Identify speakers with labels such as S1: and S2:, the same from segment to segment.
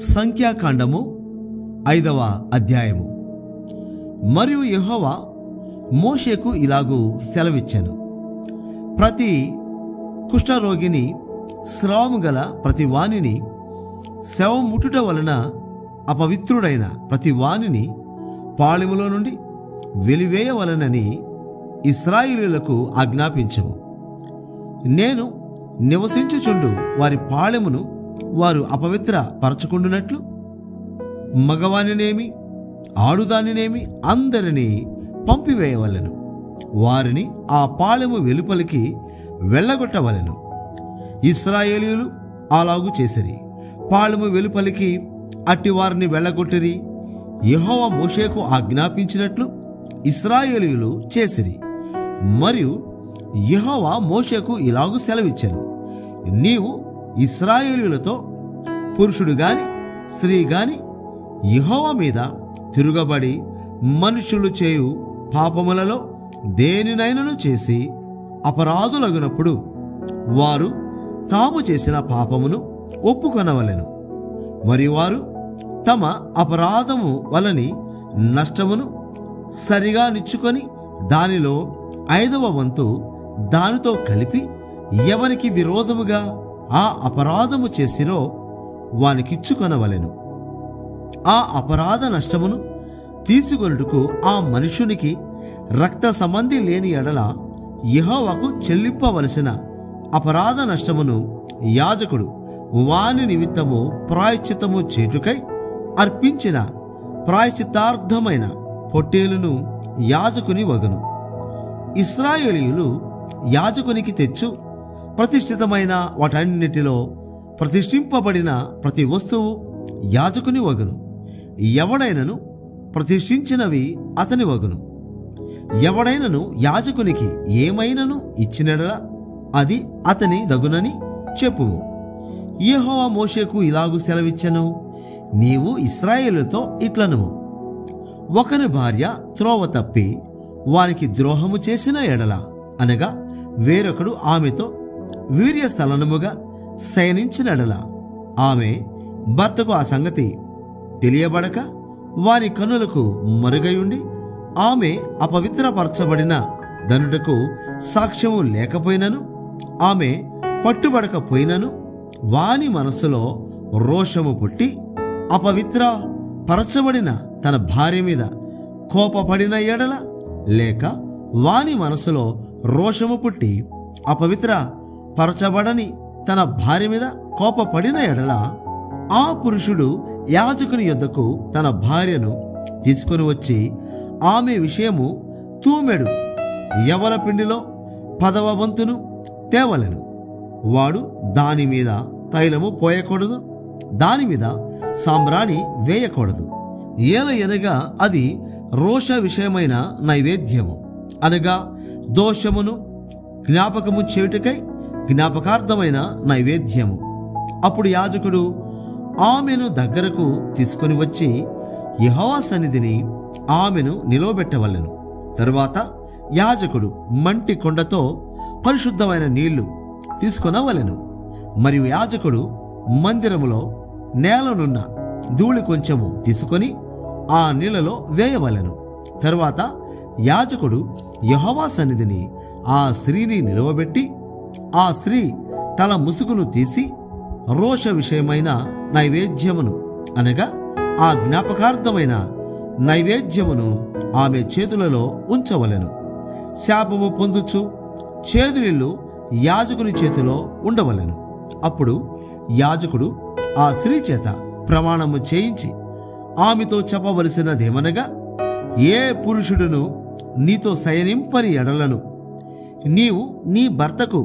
S1: సంఖ్యాకాండము 5వ అధ్యాయము. మరియు యెహోవా మోషేకు ఇలాగూ సెలవిచ్చెను. ప్రతి కుష్ఠరోగిని, స్రావము గల ప్రతి వానిని, శవం ముట్టుట వలన అపవిత్రుడైన ప్రతి వానిని పాళెములో నుండి వెలివేయవలనని ఇశ్రాయేలీయులకు ఆజ్ఞాపించుము. నేను నివసించుచుండు వారి పాళెమును వారు అపవిత్ర పరచుకుండునట్లు మగవానినేమి ఆడుదానినేమి అందరినీ పంపివేయవలెను. వారిని ఆ పాళెము వెలుపలికి వెళ్ళగొట్టవలెను. ఇశ్రాయేలీయులు అలాగు చేసిరి. పాళెము వెలుపలికి అట్టి వారిని వెళ్ళగొట్టిరి. యెహోవా మోషేకు ఆజ్ఞాపించినట్లు ఇశ్రాయేలీయులు చేసిరి. మరియు యెహోవా మోషేకు ఇలాగు సెలవిచ్చెను. నీవు ఇశ్రాయేలీయులతో పురుషుడు గాని స్త్రీ గాని యెహోవా మీద తిరుగబడి మనుషులు చేయు పాపములలో దేనినైనను చేసి అపరాధులగునప్పుడు వారు తాము చేసిన పాపమును ఒప్పుకొనవలెను. మరియు వారు తమ అపరాధము వలని నష్టమును సరిగా నిచ్చుకొని దానిలో 5వ వంతు దానితో కలిపి ఎవరికి విరోధముగా ఆ అపరాధము చేసిరో వానికిచ్చుకొనవలెను. ఆ అపరాధ నష్టమును తీసుకొనుటకు ఆ మనుషునికి రక్త సంబంధి లేని ఎడల యెహోవాకు చెల్లింపవలసిన అపరాధ నష్టమును యాజకుడు వాని నిమిత్తము ప్రాయశ్చిత్తము చేటుకై అర్పించిన ప్రాయశ్చిత్తార్థమైన పొట్టేలును యాజకుని వగను. ఇశ్రాయేలీయులు యాజకునికి తెచ్చు ప్రతిష్ఠితమైన వాటన్నిటిలో ప్రతిష్ఠింపబడిన ప్రతి వస్తువు యాజకుని వగను. ఎవడైనను ప్రతిష్ఠించినవి అతని వగను. ఎవడైనను యాజకునికి ఏమైనను ఇచ్చినడలా అది అతని దగునని చెప్పుము. యెహోవా మోషేకు ఇలాగు సెలవిచ్చెను. నీవు ఇశ్రాయేలుతో ఇట్లనుము, ఒకని భార్య త్రోవ తప్పి వానికి ద్రోహము చేసిన ఎడల, అనగా వేరొకడు ఆమెతో వీర్యస్థలనముగా శయనించినడల, ఆమె భర్తకు ఆ సంగతి తెలియబడక వాని కన్నులకు మరుగయుండి ఆమె అపవిత్రపరచబడిన దనుటకు సాక్ష్యము లేకపోయినను, ఆమె పట్టుబడకపోయినను వాని మనస్సులో రోషము పుట్టి అపవిత్ర పరచబడిన తన భార్య మీద కోపపడిన ఎడల, లేక వాని మనసులో రోషము పుట్టి అపవిత్ర పరచబడని తన భార్య మీద కోపపడిన ఎడల, ఆ పురుషుడు యాజకుని యొద్దకు తన భార్యను తీసుకుని వచ్చి ఆమె విషయము తూమెడు యవన పిండిలో 10వ వంతును తేవలెను. వాడు దాని మీద తైలము పోయకూడదు, దాని మీద సాంబ్రాణి వేయకూడదు. ఏలయనగా అది రోష విషయమైన నైవేద్యము, అనగా దోషమును జ్ఞాపకము చేయుటకై జ్ఞాపకార్థమైన నైవేద్యము. అప్పుడు యాజకుడు ఆమెను దగ్గరకు తీసుకొని వచ్చి యెహోవా సన్నిధిని ఆమెను నిలవబెట్టవలెను. తరువాత యాజకుడు మంటి కొండతో పరిశుద్ధమైన నీళ్లు తీసుకొనవలెను. మరియు యాజకుడు మందిరములో నేలనున్న ధూళి కొంచెము తీసుకొని ఆ నీళ్లలో వేయవలెను. తరువాత యాజకుడు యెహోవా సన్నిధిని ఆ స్త్రీని నిలవబెట్టి ఆ స్త్రీ తల ముసుగును తీసి రోష విషయమైన నైవేద్యమును, అనగా ఆ జ్ఞాపకార్థమైన నైవేద్యమును ఆమె చేతులలో ఉంచవలెను. శాపము పొందుచు చేదునిల్లు యాజకుని చేతిలో ఉండవలెను. అప్పుడు యాజకుడు ఆ స్త్రీ చేత ప్రమాణము చేయించి ఆమెతో చెప్పవలసినదేమనగా, ఏ పురుషుడును నీతో శయనింపని ఎడలను నీవు నీ భర్తకు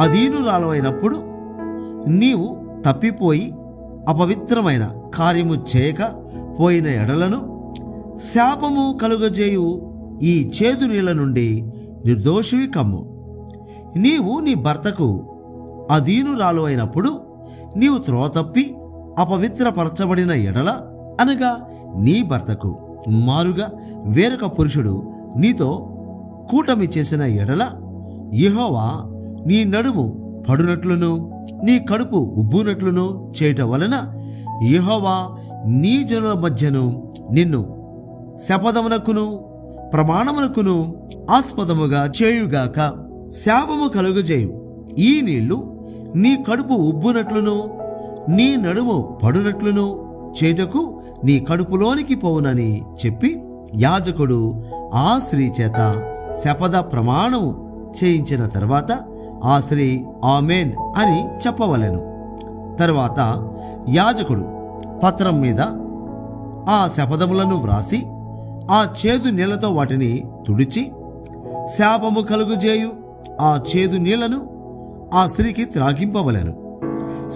S1: అధీనురాలవైనప్పుడు నీవు తప్పిపోయి అపవిత్రమైన కార్యము చేయక పోయిన ఎడలను శాపము కలుగజేయు ఈ చేదు నీళ్ల నుండి నిర్దోషివి కమ్ము. నీవు నీ భర్తకు అధీనురాలు అయినప్పుడు నీవు త్రోవ తప్పి అపవిత్రపరచబడిన ఎడల, అనగా నీ భర్తకు మారుగా వేరొక పురుషుడు నీతో కూటమి చేసిన ఎడల, యెహోవా నీ నడుము పడునట్లును నీ కడుపు ఉబ్బునట్లును చేయటం వలన యెహోవా నీ జనుల మధ్యను నిన్ను శపథమునకును ప్రమాణమునకును ఆస్పదముగా చేయుగాక. శాపము కలుగజేయు ఈ నీళ్లు నీ కడుపు ఉబ్బునట్లును నీ నడుము పడునట్లును చేటకు నీ కడుపులోనికి పోవునని చెప్పి యాజకుడు ఆ స్త్రీ చేత శపథ ప్రమాణము చేయించిన తర్వాత ఆ స్త్రీ ఆమేన్ అని చెప్పవలెను. తరువాత యాజకుడు పత్రం మీద ఆ శపథములను వ్రాసి ఆ చేదు నీళ్లతో వాటిని తుడిచి శాపము కలుగుజేయు ఆ చేదు నీళ్లను ఆ స్త్రీకి త్రాగింపవలెను.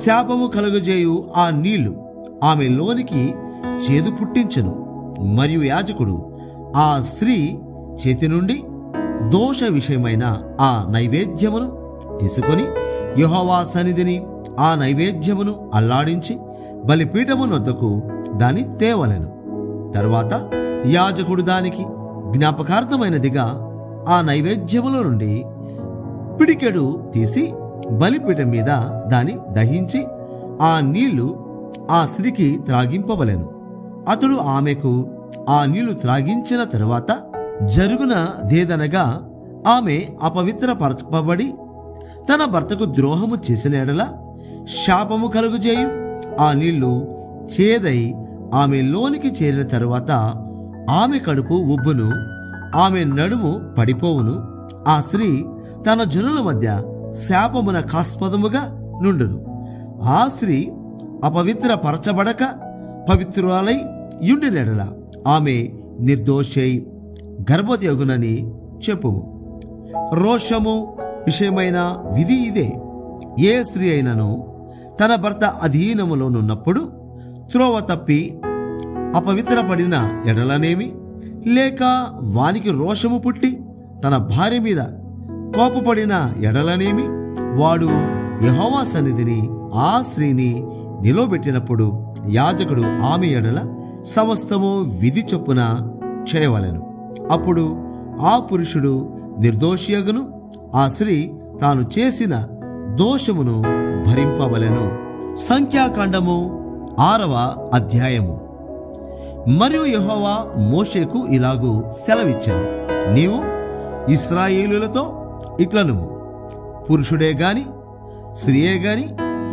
S1: శాపము కలుగజేయు ఆ నీళ్లు ఆమె లోనికి చేదు పుట్టించెను. మరియు యాజకుడు ఆ స్త్రీ చేతి నుండి దోష విషయమైన ఆ నైవేద్యమును తీసుకొని యెహోవా సన్నిధిని ఆ నైవేద్యమును అల్లాడించి బలిపీఠము నొద్దకు దాన్ని తేవలెను. తరువాత యాజకుడు దానికి జ్ఞాపకార్థమైనదిగా ఆ నైవేద్యములో నుండి పిడికెడు తీసి బలిపీఠం మీద దాన్ని దహించి ఆ నీళ్లు ఆ స్త్రీకి త్రాగింపవలెను. అతడు ఆమెకు ఆ నీళ్లు త్రాగించిన తరువాత జరుగునదేదనగా ఆమె అపవిత్రపరచబడి తన భర్తకు ద్రోహము చేసిన ఎడల శాపము కలుగుజేయు ఆ నీళ్లు చేదై ఆమె లోనికి చేరిన తరువాత ఆమె కడుపు ఉబ్బును, ఆమె నడుము పడిపోవును. ఆ స్త్రీ తన జనుల మధ్య శాపమున కాస్పదముగా నుండును. ఆ స్త్రీ అపవిత్రపరచబడక పవిత్రురాలై యుండినెడల ఆమె నిర్దోషై గర్భవతియగునని చెప్పుము. రోషము విషయమైన విధి ఇదే. ఏ స్త్రీ అయినను తన భర్త అధీనములోనున్నప్పుడు త్రోవ తప్పి అపవిత్రపడిన ఎడలనేమి, లేక వానికి రోషము పుట్టి తన భార్య మీద కోపపడిన ఎడలనేమి, వాడు యెహోవా సన్నిధిని ఆ స్త్రీని నిలవబెట్టినప్పుడు యాజకుడు ఆమె ఎడల సమస్తము విధి చొప్పున చేయవలెను. అప్పుడు ఆ పురుషుడు నిర్దోషియగును, ఆ స్త్రీ తాను చేసిన దోషమును భరింపవలెను. సంఖ్యాకాండము 6వ అధ్యాయము. మరియు యెహోవా మోషేకు ఇలాగు సెలవిచ్చెను, నీవు ఇశ్రాయేలులతో ఇట్లనుము, పురుషుడే గాని స్త్రీయే గాని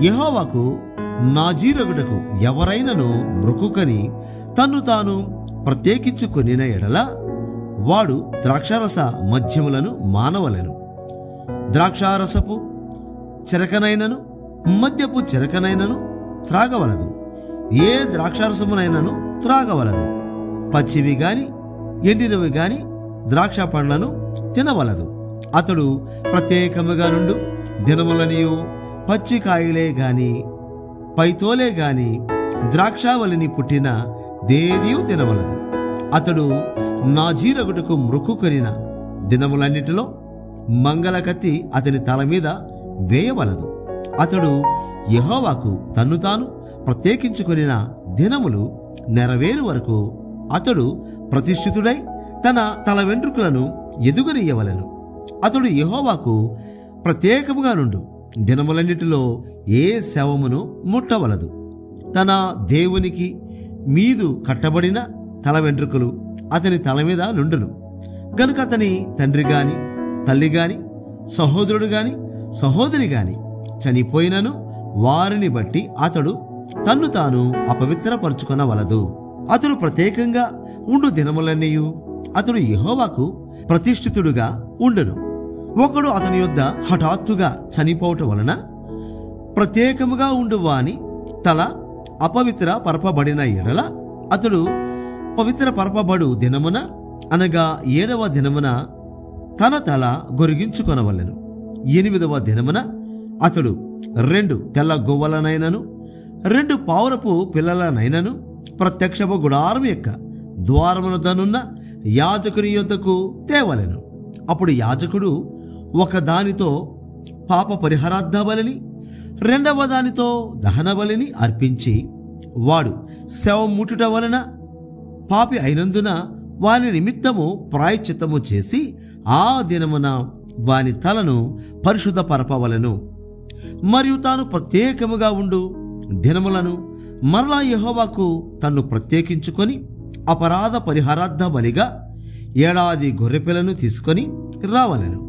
S1: యెహోవాకు నాజీరగుటకు ఎవరైనను మ్రొక్కుకొని తన్ను తాను ప్రత్యేకించుకొనిన ఎడల వాడు ద్రాక్షారస మద్యములను మానవలెను. ద్రాక్షారసపు చెరకనైనను మద్యపు చెరకనైనను త్రాగవలదు. ఏ ద్రాక్షారసమునైనను త్రాగవలదు. పచ్చివి గాని ఎండినవి గాని ద్రాక్ష పండ్లను తినవలదు. అతడు ప్రత్యేకముగా నుండు దినములనియు పచ్చికాయలే గాని పైతోలే గాని ద్రాక్షావళిని పుట్టిన దేనియు తినవలదు. అతడు నాజీరగుటకు మ్రొక్కుకొనిన దినములన్నిటిలో మంగళకత్తి అతని తల మీద వేయవలదు. అతడు యెహోవాకు తన్ను తాను ప్రత్యేకించుకొనిన దినములు నెరవేరు వరకు అతడు ప్రతిష్ఠితుడై తన తల వెంట్రుకలను ఎదుగనీయవలెను. అతడు యెహోవాకు ప్రత్యేకముగా నుండు దినములన్నిటిలో ఏ శవమును ముట్టవలదు. తన దేవునికి మీదు కట్టబడిన తల వెంట్రుకలు అతని తల మీద నుండును. గనుక అతని తండ్రి గాని తల్లి గాని సహోదరుడు గాని సహోదరి గాని చనిపోయినను వారిని బట్టి అతడు తన్ను తాను అపవిత్రపరుచుకొనవలదు. అతడు ప్రత్యేకంగా ఉండు దినములన్నీయు అతడు యెహోవాకు ప్రతిష్ఠితుడుగా ఉండును. ఒకడు అతని యొద్ద హఠాత్తుగా చనిపోవటం వలన ప్రత్యేకముగా ఉండు వాని తల అపవిత్ర పరపబడిన ఎడల అతడు పవిత్ర పరపబడు దినమున అనగా 7వ దినమున తన తల గొరిగించుకొనవలెను. 8వ దినమున అతడు 2 తెల్ల గొవ్వలనైనను 2 పావురపు పిల్లలనైనను ప్రత్యక్షపు గుడారం యొక్క ద్వారమునొద్దనున్న యాజకుని యొద్దకు తేవలెను. అప్పుడు యాజకుడు ఒక దానితో పాప పరిహారార్థ బలిని 2వ దానితో దహన బలిని అర్పించి వాడు శవం ముట్టుట వలన పాపి అయినందున వాని నిమిత్తము ప్రాయశ్చిత్తము చేసి ఆ దినమున వాని తలను పరిశుద్ధపరపవలెను. మరియు తాను ప్రత్యేకముగా ఉండు దినములను మరలా యెహోవాకు తన్ను ప్రత్యేకించుకొని అపరాధ పరిహారార్థ బలిగా ఏడాది గొర్రెపిల్లను తీసుకొని రావలెను.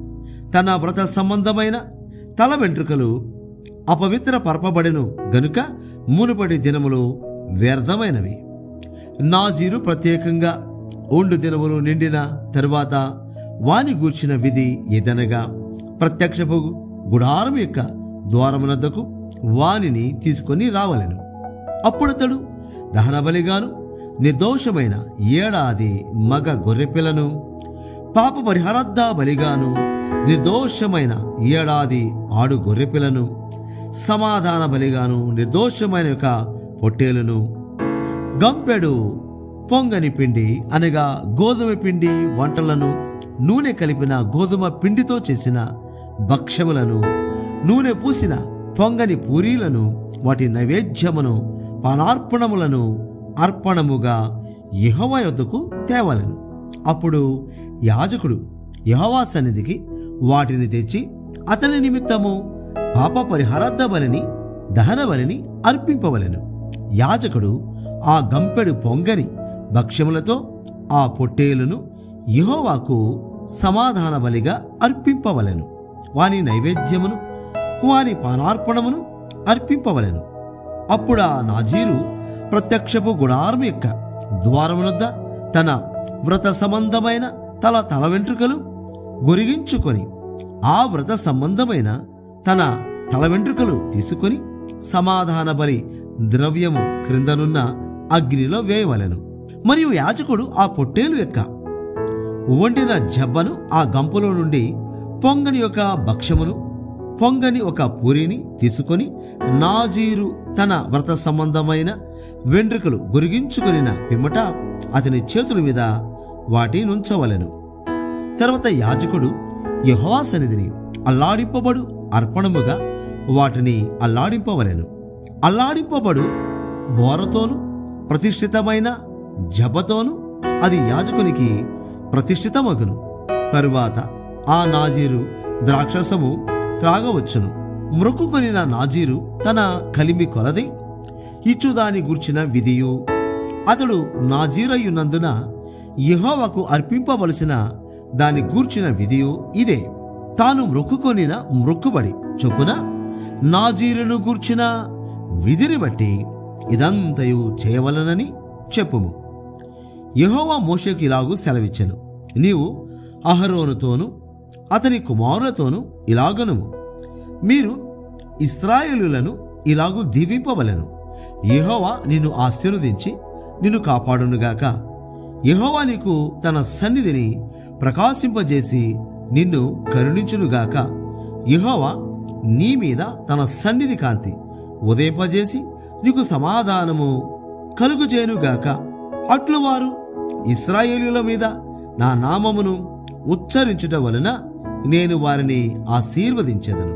S1: తన వ్రత సంబంధమైన తల వెంట్రుకలు అపవిత్ర పరపబడెను గనుక మునుపటి దినములు వ్యర్థమైనవి. నాజీరు ప్రత్యేకంగా 2 దినములు నిండిన తరువాత వాని గూర్చిన విధి ఏదనగా ప్రత్యక్షపు గుడారం యొక్క ద్వారమునద్దకు వానిని తీసుకొని రావలెను. అప్పుడతడు దహనబలిగాను నిర్దోషమైన ఏడాది మగ గొర్రెపిల్లను, పాప పరిహారార్థ బలిగాను నిర్దోషమైన ఏడాది ఆడు గొర్రెపిల్లను, సమాధాన బలిగాను నిర్దోషమైన యొక్క పొట్టేలును, గంపెడు పొంగని పిండి అనగా గోధుమ పిండి వంటలను, నూనె కలిపిన గోధుమ పిండితో చేసిన భక్ష్యములను, నూనె పూసిన పొంగని పూరీలను, వాటి నైవేద్యమును పానార్పణములను అర్పణముగా యెహోవా యొద్దకు తేవలెను. అప్పుడు యాజకుడు యెహోవా సన్నిధికి వాటిని తెచ్చి అతని నిమిత్తము పాప పరిహారార్థ బలిని దహన బలిని అర్పింపవలెను. యాజకుడు ఆ గంపెడు పొంగని భక్ష్యములతో ఆ పొట్టేలును యెహోవాకు సమాధాన బలిగా అర్పింపవలెను. వాని నైవేద్యమును వాని పానార్పణమును అర్పింపవలెను. అప్పుడా నాజీరు ప్రత్యక్షపు గుడారం యొక్క ద్వారమునొద్ద తన వ్రత సంబంధమైన తల వెంట్రుకలు గొరిగించుకొని ఆ వ్రత సంబంధమైన తన తల వెంట్రుకలు తీసుకొని సమాధాన బలి ద్రవ్యము క్రిందనున్న అగ్నిలో వేయవలెను. మరియు యాజకుడు ఆ పొట్టేలు యొక్క వండిన జబ్బను ఆ గంపలో నుండి పొంగని ఒక భక్ష్యమును, పొంగని ఒక పూరిని తీసుకొని నాజీరు తన వ్రత సంబంధమైన వెంట్రుకలు గొరిగించుకొనిన పిమ్మట అతని చేతుల మీద వాటి నుంచవలెను. తర్వాత యాజకుడు యెహోవా సన్నిధిని అల్లాడింపబడు అర్పణముగా వాటిని అల్లాడింపవలెను. అల్లాడింపబడు బోరతోను ప్రతిష్ఠితమైన జబ్బతోను అది యాజకునికి ప్రతిష్ఠితమగును. తరువాత ఆ నాజీరు ద్రాక్షసము త్రాగవచ్చును. మ్రొక్కుకొనిన నాజీరు తన కలిమి కొలది ఇచ్చుదాని గూర్చిన విధియు, అతడు నాజీరయ్యున్నందున యెహోవాకు అర్పింపవలసిన దాని గూర్చిన విధియు ఇదే. తాను మ్రొక్కుకొనిన మ్రొక్కుబడి చొప్పున నాజీరును గూర్చిన విధిని బట్టి ఇదంతయు చేయవలనని చెప్పుము. యెహోవా మోషేకు ఇలాగూ సెలవిచ్చెను, నీవు అహరోనుతోను అతని కుమారులతోనూ ఇలాగనుము, మీరు ఇశ్రాయేలులను ఇలాగూ దీవింపవలెను. యెహోవా నిన్ను ఆశీర్వదించి నిన్ను కాపాడునుగాక. యెహోవా నీకు తన సన్నిధిని ప్రకాశింపజేసి నిన్ను కరుణించునుగాక. యెహోవా నీ మీద తన సన్నిధి కాంతి ఉదయింపజేసి నీకు సమాధానము కలుగుచేయునుగాక. అట్లు వారు ఇశ్రాయేలుల మీద నా నామమును ఉచ్చరించుట వలన నేను వారిని ఆశీర్వదించెదను.